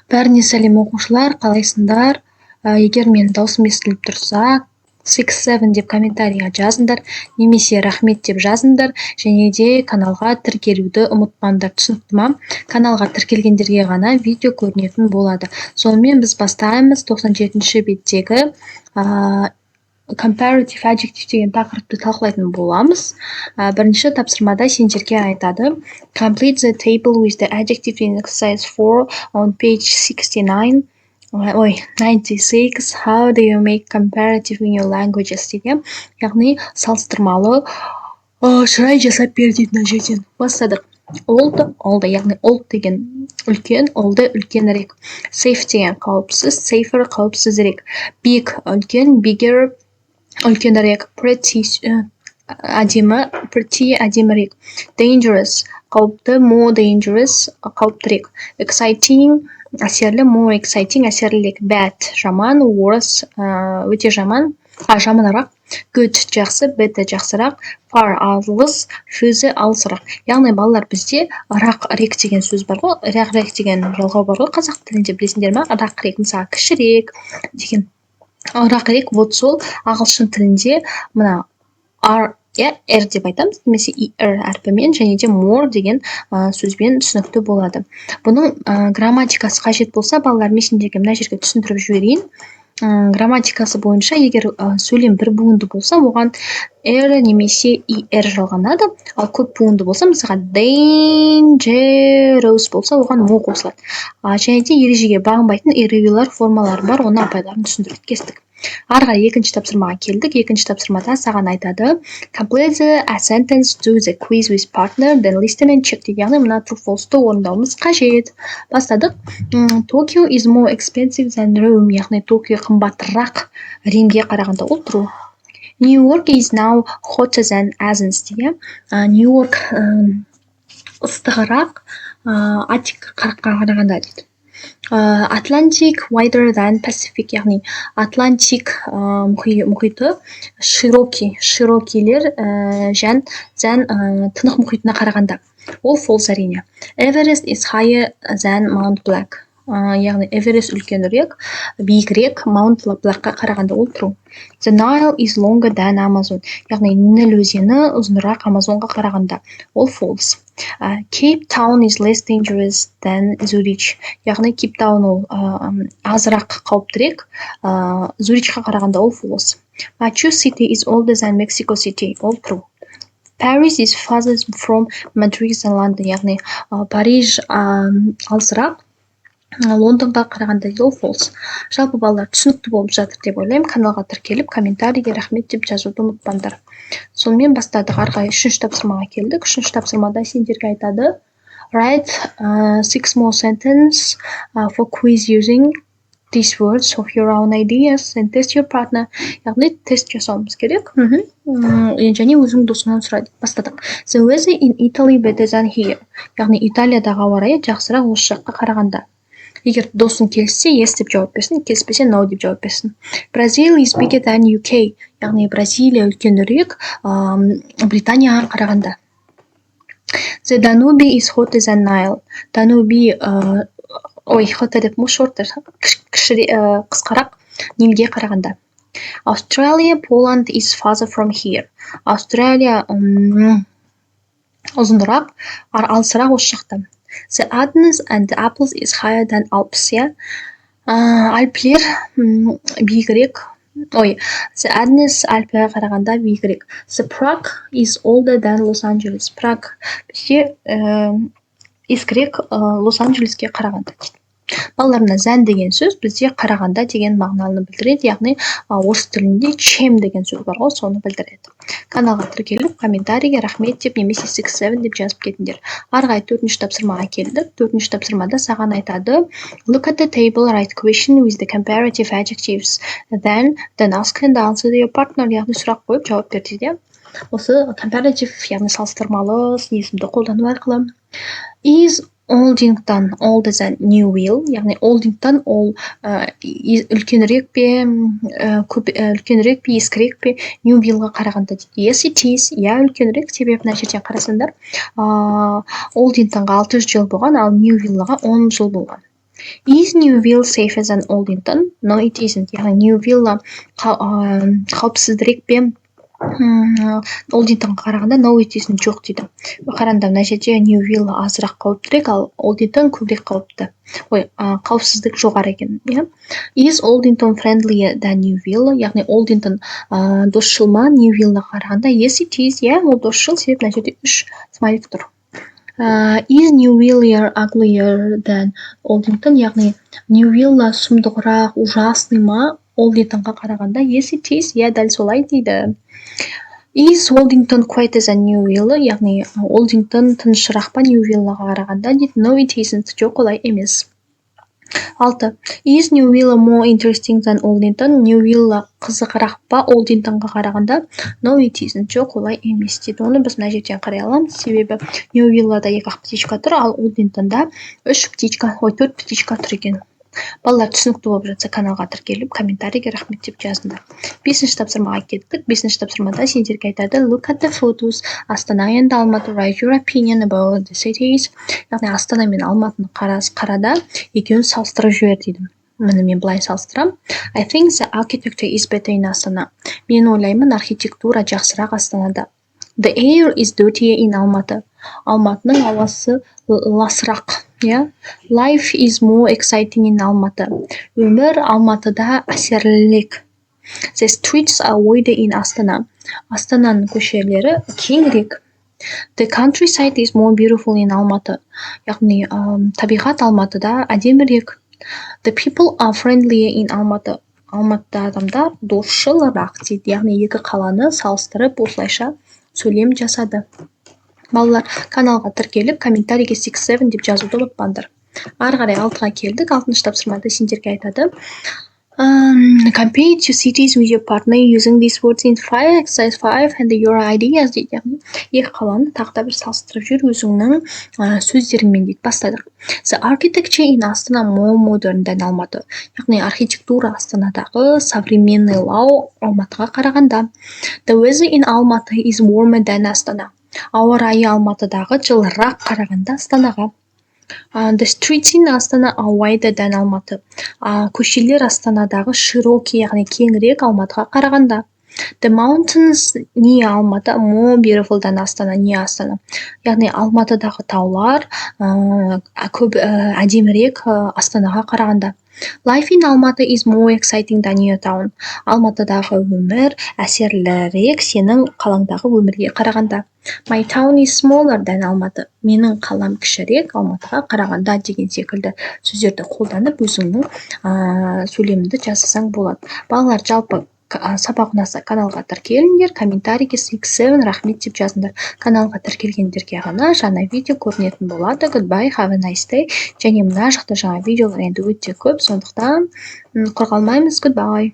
Бәріне сәлем оқушылар, қалайсыңдар? Егер мен даусым естіліп тұрса, 6-7 деп комментарийға жазыңдар, немесе рахмет деп жазыңдар, және де каналға тіркелуді ұмытпаңдар, түсінікті ма? Каналға тіркелгендерге ғана видео көрінетін болады. Сонымен біз бастаймыз 97-ші беттегі comparative adjective деген тақырыпты талқылайтын боламыз. Бірінші тапсырмада сендерге айтады. Complete the table with the adjective in exercise 4 on page 96. 96. How do you make comparative in your languages деген. Яғни салыстырмалы шырай жасап бер дейді мына жерден. Бастадық. Old, яғни old деген үлкен, old'ы үлкенірек. Safe деген қауіпсіз, safer қауіпсізірек. Big үлкен, bigger үлкенірек. Pretty әдемі, pretty әдемірек. Dangerous қауіпті, more dangerous қауіптірек. Exciting әсерлі, more exciting әсерлірек. Bad жаман, worse өте жаман, жаманырақ. Good жақсы, bad жақсырақ. Far алыс, фөзі алысырақ. Яғни балалар бізде рақ-рек деген сөз бар ғой, рақ-рек деген жалғау бар ғой қазақ тілінде, білесіңдер ме? Рақ-рек мысалы кішірек деген. Рақ-рек вот сол ағылшын тілінде мына R деп айтамыз, немесе ER әрпімен, және де more деген сөзбен түсінікті болады. Бұның грамматикасы қажет болса, балалар мен сендерге мына жерге түсіндіріп жіберейін. Грамматикасы бойынша, егер сөйлем бір буынды болса, оған R немесе ER жалғанады, ал көп буынды болса, мысалға dangerous болса, оған more қосылады. Және де ережеге бағынбайтын irregular формалар бар, оны апайларын түсіндіріп кестік. Арға екінші тапсырмаға келдік. Екінші тапсырмада саған айтады. Complete a sentence, do the quiz with partner, then listen and check. Яғни мына true false-ты орындауымыз қажет. Бастадық. Tokyo is more expensive than Rome. Яғни Токио қымбатырақ Римге қарағанда. Ол true. New York is now hotter than Athens. Нью-Йорк ыстығырақ Атик қарағанда дейді. Atlantic wider than Pacific, яғни Атлантик мұхиты широкилер тынық мұхитына қарағанда. Ол false әрине. Everest is higher than Mount Black. Яғни Everest үлкенірек, биігірек Mount Blackқа қарағанда. Ол true. The Nile is longer than Amazon. Яғни Ніл өзені ұзынырақ Амазонға қарағанда. Ол false. Cape Town is less dangerous than Zurich. Яғни Cape Town ол азырақ қауіптірек, Зуричқа қарағанда. Ол false. Machu City is older than Mexico City. Ол true. Paris is farther from Madrid than London. Яғни Париж алысырақ Лондонға қарағанда. Ол false. Жалпы балалар түсінікті болып жатыр деп ойлаймын. Каналға тіркеліп, комментарийге рахмет деп жазуды ұмытпаңдар. Сонымен бастадық. Арға үшінші тапсырмаға келдік. Үшінші тапсырмада сендерге айтады. Write 6 more sentences for quiz using these words of your own ideas and test your partner. Яғни тест жасауымыз керек. Және өзің досыңнан сұрайды. Бастадық. The weather in Italy better than here. Яғни Италиядағы ауа райы жақсырақ осы жаққа қарағанда. Егер досың келсе, yes деп жауап берсін, келіспесе no деп жауап берсін. Brazil is bigger than UK. Яғни Бразилия үлкенірек Британияға қарағанда. The Danube is hotter than Nile. Danube hotter деп shorter, қысқарақ Нилге қарағанда. Australia, Poland is farther from here. Australia ұзынырақ, алысырақ осы жақта. The Andes and the Alps is higher than Alps. Альпілер биігірек. The Andes Альпіға қарағанда биігірек. The Prague is older than Los Angeles. Prague бізде ескірек Лос-Анджелеске қарағанда. Балаларына зән деген сөз бізде қарағанда деген мағынаны білдіреді, яғни орыс тілінде чем деген сөз бар ғой, соны білдіреді. Каналға тіркеліп, комментарийге рахмет деп немесе 6-7 деп жазып кетіңдер. Арғай 4-ші тапсырмаға келдік. 4-ші тапсырмада саған айтады. Look at the table, write question with the comparative adjectives. Then ask and answer your partner. Яғни сұрақ қойып жауап бер дейді. Осы comparative, яғни салыстырмалы снизмді қолдану арқылы. Is Oldington older than Newville, яғни Oldington ол үлкенірек пе, ескірек пе, Newvilleға қарағанда дейді. Yes, it is. Үлкенірек, себебі мына жерден қарасаңдар, Oldingtonға 600 жыл болған, ал Newvilleға 10 жыл болған. Is Newville safer than Oldington? No, it isn't. яғни Newville қауіпсіздірек пе Олдинтонға қарағанда no it isn't жоқ дейді. Қараңдар, мына жерде Newville азырақ қауіптірек, ал Oldington көбірек қауіпті. Қауіпсіздік жоғары екен, иә. Is Oldington friendlier than Newville? Яғни Oldington досшыл ма Newvilleға қарағанда? Yes it is, иә, ол досшыл, себебі мына жерде 3 смайлик тұр. Is Newville uglier than Oldington? Яғни Newville сұмдығырақ, ужасный ма Oldingtonға қарағанда? Yes it is, иә, дәл солай дейді. Is Oldington quieter than Newville? Яғни Oldington тынышырақ па Newvilleға қарағанда дейді. No it isn't, жоқ олай емес. 6. Is Newville more interesting than Oldington? Newville қызығырақ па Oldingtonға қарағанда? No it isn't, жоқ олай емес дейді. Оны біз мына жерден қарай аламыз, себебі Newville'да 2 птичка тұр, ал Oldingtonда 4 птичка тұр екен. Балалар түсінікті болып жатса каналға тіркеліп, комментарийге рахмет деп жазыңдар. 5-ші тапсырмаға кеттік. 5-ші тапсырмада сендерге айтады: Look at the photos. Астана and Алматы. Write your opinion about the cities. Яғни Астана мен Алматыны қарада, екеуін салыстырып жібер дейді. Міне мен былай салыстырам. I think the architecture is better in Астана. Мен ойлаймын, архитектура жақсырақ Астанада. The air is dirtier in Алматы. Алматының ауасы ласырақ. Yeah. Life is more exciting in Алматы. Өмір Алматыда әсерлірек. The streets are wider in Астана. Астананың көшелері кеңірек. The countryside is more beautiful in Алматы. Яғни табиғат Алматыда әдемірек. The people are friendlier in Алматы. Алматыда адамдар досшылырақ дейді. Яғни екі қаланы салыстырып осылайша сөйлем жасады. Балалар каналға тіркеліп, комментарийге 6-7 деп жазуды ұмытпаңдар. Ары қарай 6-ға келдік. 6-шы тапсырмада сендерге айтады: Compare two cities with your partner using these words in 5, exercise 5 and your ideas дейді. Екі қаланы тағы да бір салыстырып жүр өзіңнің сөздеріңмен дейді. Бастадық. The architecture in Астана more modern than Алматы. Яғни архитектура Астанадағы современныйлау Алматыға қарағанда. The weather in Алматы is warmer than Астана. Ауа райы Алматыдағы жылырақ қарағанда Астанаға. The streets in Астана are wider than Алматы. Көшелер Астанадағы широкий, яғни кеңірек Алматыға қарағанда. The mountains near Алматы more beautiful than Астана, near Астана. Яғни Алматыдағы таулар көп әдемірек Астанаға қарағанда. Life in Алматы is more exciting than your town. Алматыдағы өмір әсерлірек сенің қалаңдағы өмірге қарағанда. My town is smaller than Алматы. Менің қалам кішірек Алматыға қарағанда деген секілді сөздерді қолданып өзіңнің сөйлеміңді жасасаң болады. Балалар, жалпы сабақ ұнаса каналға тіркеліңдер, комментарийге 6-7 рахмет деп жазыңдар. Каналға тіркелгендерге ғана жаңа видео көрінетін болады. Goodbye, have a nice day. Және мына жақта жаңа видеолар енді өте көп, сондықтан құр қалмаймыз. Goodbye.